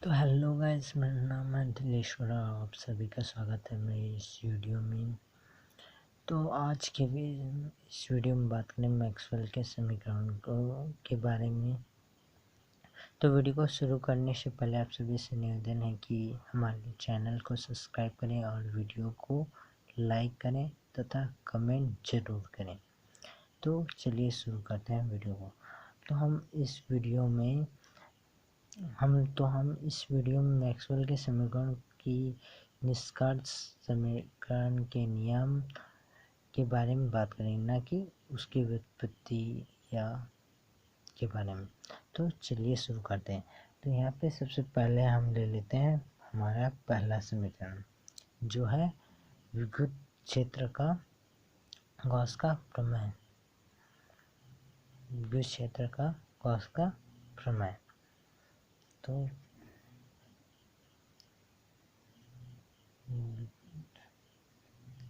तो hello guys, मेरा नाम है दिलेश्वर और आप सभी का स्वागत है मेरी इस वीडियो में। तो आज के इस वीडियो में बात करें मैक्सवेल के समीकरण के बारे में। तो वीडियो को शुरू करने से पहले आप सभी से निवेदन है कि हमारे चैनल को सब्सक्राइब करें और वीडियो को लाइक करें तथा कमेंट ज़रूर करें। तो चलिए शुरू करते हैं वीडियो को। तो हम इस वीडियो में मैक्सवेल के समीकरण की निष्कर्ष समीकरण के नियम के बारे में बात करेंगे, ना कि उसकी व्युत्पत्ति या के बारे में। तो चलिए शुरू करते हैं। तो यहाँ पे सबसे पहले हम ले लेते हैं हमारा पहला समीकरण, जो है विद्युत क्षेत्र का गॉस का प्रमेय। विद्युत क्षेत्र का गॉस का प्रमेय। तो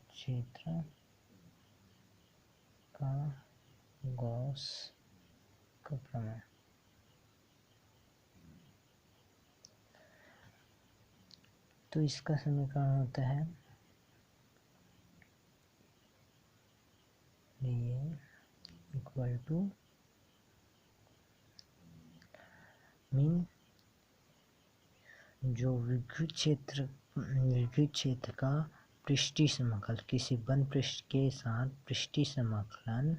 क्षेत्र का गॉस का प्रमेय। तो इसका समीकरण होता है ये इक्वल टू मीन जो विद्युत क्षेत्र का पृष्ठीय समाकल, किसी बंद पृष्ठ के साथ पृष्ठीय समाकलन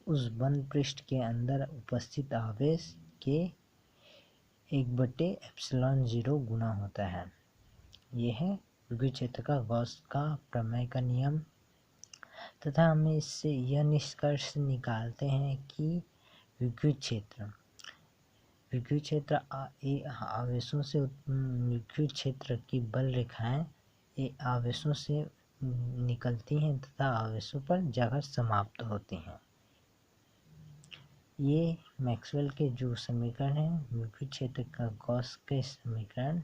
उस बंद पृष्ठ के अंदर उपस्थित आवेश के 1/एप्सिलॉन 0 गुना होता है। यह है विद्युत क्षेत्र का गॉस का प्रमेय का नियम। तथा हमें इससे यह निष्कर्ष निकालते हैं कि विद्युत क्षेत्र आवेशों से विद्युत क्षेत्र की बल रेखाएं आवेशों से निकलती हैं तथा आवेशों पर जाकर समाप्त होती हैं। ये मैक्सवेल के जो समीकरण हैं, विद्युत क्षेत्र का गॉस के समीकरण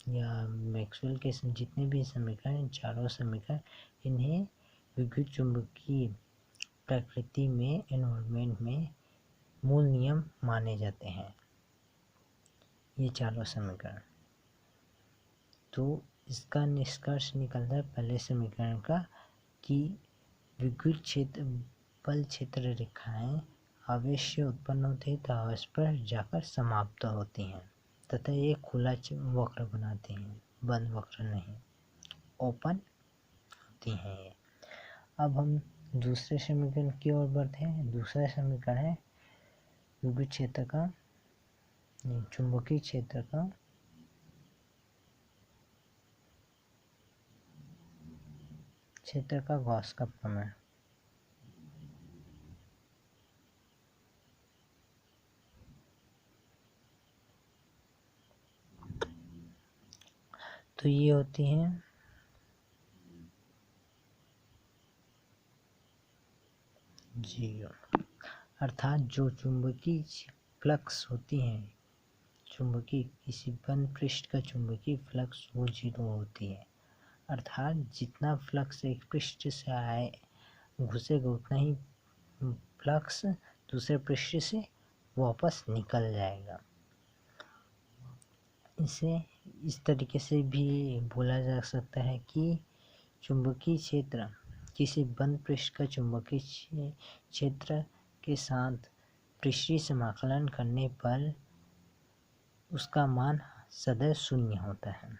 या मैक्सवेल के जितने भी समीकरण, चारों समीकरण, इन्हें विद्युत चुंबकीय प्रकृति में, एनवायरनमेंट में मूल नियम माने जाते हैं, ये चारों समीकरण। तो इसका निष्कर्ष निकलता है पहले समीकरण का कि विद्युत क्षेत्र बल क्षेत्र रेखाएं आवेश से उत्पन्न होती है तो आवेश पर जाकर समाप्त होती हैं तथा ये खुला वक्र बनाती हैं, बंद वक्र नहीं, ओपन होती हैं ये। अब हम दूसरे समीकरण की ओर बढ़ते हैं। दूसरा समीकरण है विद्युत क्षेत्र का, चुंबकीय क्षेत्र का गॉस का प्रमेय। तो ये होती हैं जीरो, अर्थात जो चुंबकीय फ्लक्स होती हैं, चुंबकीय किसी बंद पृष्ठ का चुंबकीय फ्लक्स वो 0 होती है। अर्थात जितना फ्लक्स एक पृष्ठ से आए घुसेगा उतना ही फ्लक्स दूसरे पृष्ठ से वापस निकल जाएगा। इसे इस तरीके से भी बोला जा सकता है कि चुंबकीय क्षेत्र किसी बंद पृष्ठ का चुंबकीय क्षेत्र के साथ पृष्ठीय समाकलन करने पर उसका मान सदैव 0 होता है।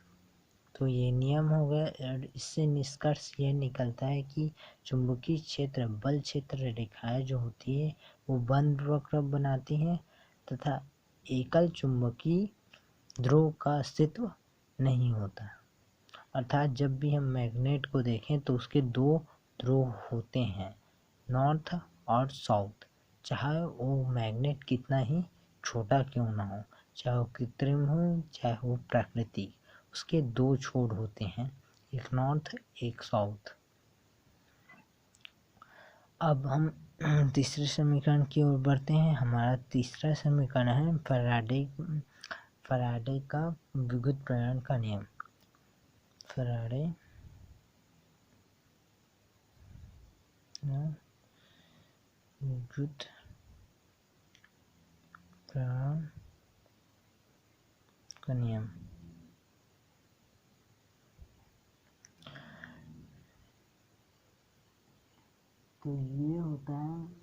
तो ये नियम हो गया और इससे निष्कर्ष यह निकलता है कि चुंबकीय क्षेत्र बल क्षेत्र रेखाएं जो होती है वो बंद वक्र बनाती हैं तथा एकल चुंबकीय ध्रुव का अस्तित्व नहीं होता। अर्थात जब भी हम मैग्नेट को देखें तो उसके 2 ध्रुव होते हैं, नॉर्थ और साउथ, चाहे वो मैग्नेट कितना ही छोटा क्यों ना हो, चाहे वो कृत्रिम हो चाहे वो प्राकृतिक, उसके 2 छोर होते हैं, एक नॉर्थ एक साउथ। अब हम तीसरे समीकरण की ओर बढ़ते हैं। हमारा तीसरा समीकरण है फैराडे का विद्युत प्रेरण का नियम। फैराडे विद्युत प्रेरण का नियम। तो ये होता है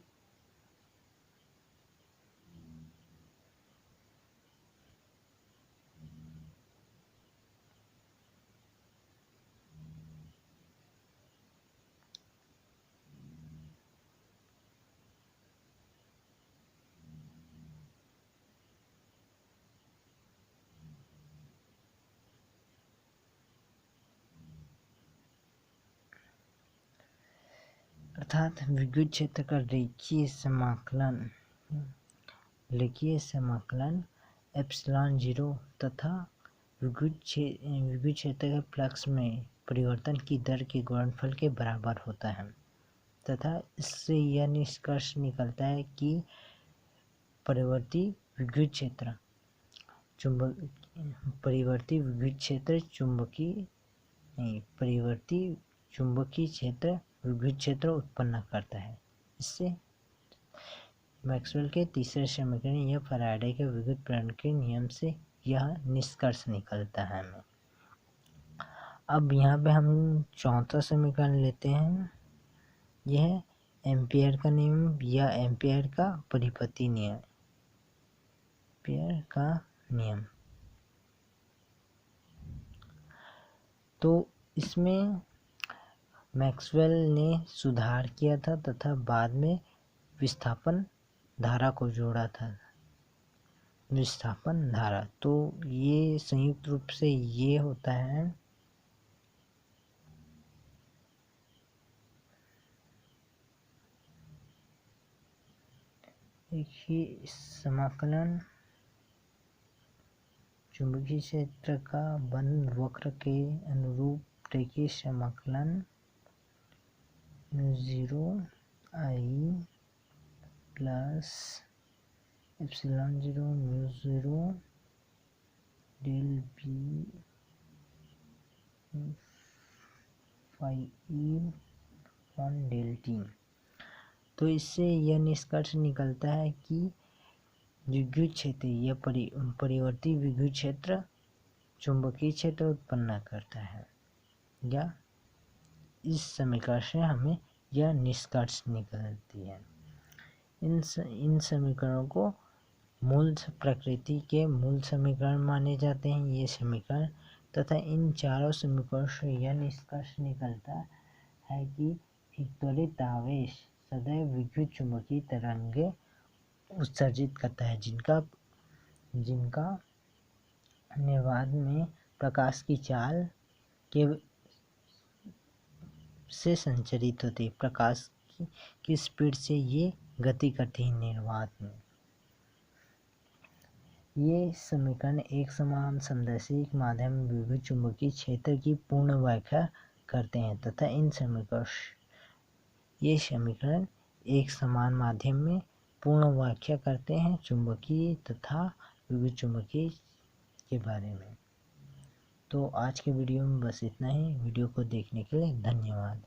अर्थात विद्युत क्षेत्र का रेखीय समाकलन एप्सिलॉन 0 तथा विद्युत क्षेत्र के फ्लक्स में परिवर्तन की दर के गुणनफल के बराबर होता है तथा इससे यह निष्कर्ष निकलता है कि परिवर्ती विद्युत क्षेत्र चुंबकीय क्षेत्र विद्युत क्षेत्र उत्पन्न करता है। इससे मैक्सवेल के तीसरे समीकरण या फैराडे के विद्युत प्रेरण के नियम से यह निष्कर्ष निकलता है। अब यहाँ पे हम चौथा समीकरण लेते हैं। यह एम्पियर का नियम या एम्पियर का परिपति नियम। एम्पियर का नियम तो इसमें मैक्सवेल ने सुधार किया था तथा बाद में विस्थापन धारा को जोड़ा था। विस्थापन धारा तो ये संयुक्त रूप से ये होता है एक ही समाकलन चुंबकीय क्षेत्र का बंद वक्र के अनुरूप रेखीय समाकलन 0I plus epsilon 0 mu 0 del b phi e on del t. तो इससे यह निष्कर्ष निकलता है कि विद्युत क्षेत्र या परिवर्ती विद्युत क्षेत्र चुंबकीय क्षेत्र उत्पन्न करता है। या इस समीकरण से हमें यह निष्कर्ष निकलती है। इन समीकरणों को मूल प्रकृति के मूल समीकरण माने जाते हैं ये समीकरण तथा इन चारों समीकरणों से यह निष्कर्ष निकलता है कि एक त्वरित आवेश सदैव विद्युत चुंबकीय तरंगें उत्सर्जित करता है जिनका निर्वात में प्रकाश की चाल के से संचरित होती है। प्रकाश की स्पीड से ये गति करती है निर्वात में। ये समीकरण एक समान संदैशिक माध्यम में विद्युत चुंबकीय क्षेत्र की पूर्ण व्याख्या करते हैं तथा ये समीकरण एक समान माध्यम में पूर्ण व्याख्या करते हैं चुंबकीय तथा विद्युत चुंबकीय के बारे में। तो आज के वीडियो में बस इतना ही। वीडियो को देखने के लिए धन्यवाद।